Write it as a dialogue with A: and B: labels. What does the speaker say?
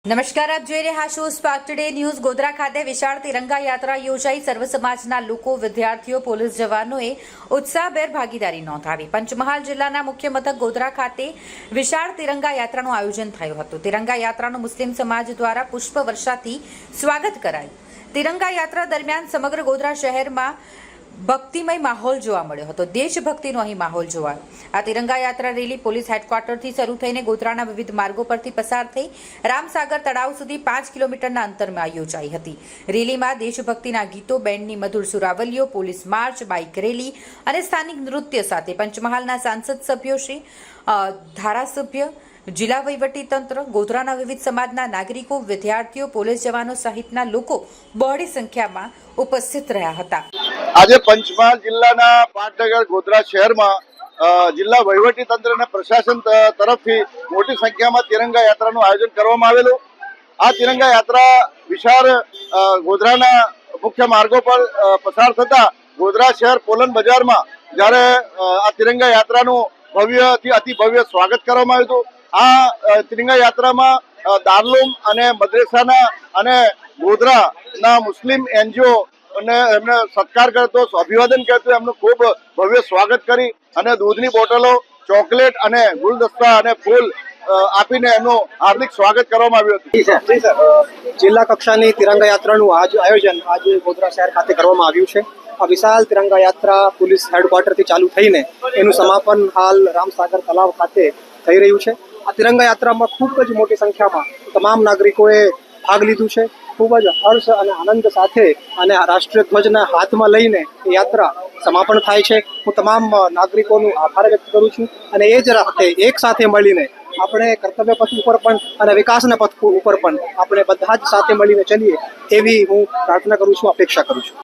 A: નમસ્કાર, આપ જોઈ રહ્યા છો સ્પાર્ક ટુડે ન્યૂઝ। ગોધરા ખાતે વિશાળ તિરંગા યાત્રા યોજાઈ। સર્વ સમાજના લોકો, વિદ્યાર્થીઓ, પોલીસ જવાનોએ ઉત્સાહભેર ભાગીદારી નોંધાવી। પંચમહાલ જિલ્લાના મુખ્ય મથક ગોધરા ખાતે વિશાળ તિરંગા યાત્રાનું આયોજન થયું હતું। તિરંગા યાત્રાનું મુસ્લિમ સમાજ દ્વારા પુષ્પ વર્ષાથી સ્વાગત કરાયું। તિરંગા યાત્રા દરમિયાન સમગ્ર ગોધરા શહેરમાં ભક્તિમય માહોલ જોવા મળ્યો હતો। દેશભક્તિનો અહીં માહોલ જોવાયો। આ તિરંગા યાત્રા રેલી પોલીસ હેડક્વાર્ટરથી શરૂ થઈને ગોધરાના વિવિધ માર્ગો પરથી પસાર થઈ રામસાગર તળાવ સુધી 5 કિલોમીટરના અંતરમાં યોજાઈ હતી। રેલીમાં દેશભક્તિના ગીતો, બેન્ડની મધુર સુરાવલીઓ, પોલીસ માર્ચ, બાઇક રેલી અને સ્થાનિક નૃત્ય સાથે પંચમહાલના સાંસદ સભ્યો શ્રી, ધારાસભ્ય, જિલ્લા વહીવટી તંત્ર, ગોધરાના વિવિધ સમાજના નાગરિકો, વિદ્યાર્થીઓ, પોલીસ જવાનો સહિતના લોકો બહોળી સંખ્યામાં ઉપસ્થિત રહ્યા હતા।
B: આજે પંચમહાલ જિલ્લાના પાટનગર ગોધરા શહેરમાં જિલ્લા વહીવટી તંત્ર અને પ્રશાસન તરફથી મોટી સંખ્યામાં તિરંગા યાત્રાનું આયોજન કરવામાં આવેલું। આ તિરંગા યાત્રા વિશાળ ગોધરાના મુખ્ય માર્ગો પર પસાર થતા ગોધરા શહેર પોલન બજારમાં જ્યારે આ તિરંગા યાત્રાનું ભવ્યથી અતિ ભવ્ય સ્વાગત કરવામાં આવ્યું હતું। આ તિરંગા યાત્રામાં દારૂમ અને મદ્રેસાના અને ગોધરાના મુસ્લિમ એનજીઓ અને એમને સત્કાર કરતો, અભિવાદન કરતો, એમનું ખૂબ ભવ્ય સ્વાગત કરી અને દૂધની બોટલો, ચોકલેટ અને ગુલદસ્તા અને ફૂલ આપીને એમનું હાર્દિક સ્વાગત કરવામાં આવ્યું હતું।
C: જિલ્લા કક્ષાની તિરંગા યાત્રાનું આયોજન આજે ગોધરા શહેર ખાતે કરવામાં આવ્યું છે। આ વિશાળ તિરંગા યાત્રા પોલીસ હેડક્વાર્ટરથી ચાલુ થઈને એનું સમાપન હાલ રામસાગર તળાવ ખાતે થઈ રહ્યું છે। આ તિરંગા યાત્રામાં ખૂબ જ મોટી સંખ્યામાં તમામ નાગરિકોએ ભાગ લીધું છે। ખૂબ જ હર્ષ અને આનંદ સાથે અને રાષ્ટ્રીય ધ્વજના હાથમાં લઈને એ યાત્રા સમાપન થાય છે। હું તમામ નાગરિકોનું આભાર વ્યક્ત કરું છું અને એ જ રાતે એક સાથે મળીને આપણે કર્તવ્ય પથ ઉપર પણ અને વિકાસના પથ ઉપર પણ આપણે બધા જ સાથે મળીને ચલીએ એવી હું પ્રાર્થના કરું છું, અપેક્ષા કરું છું।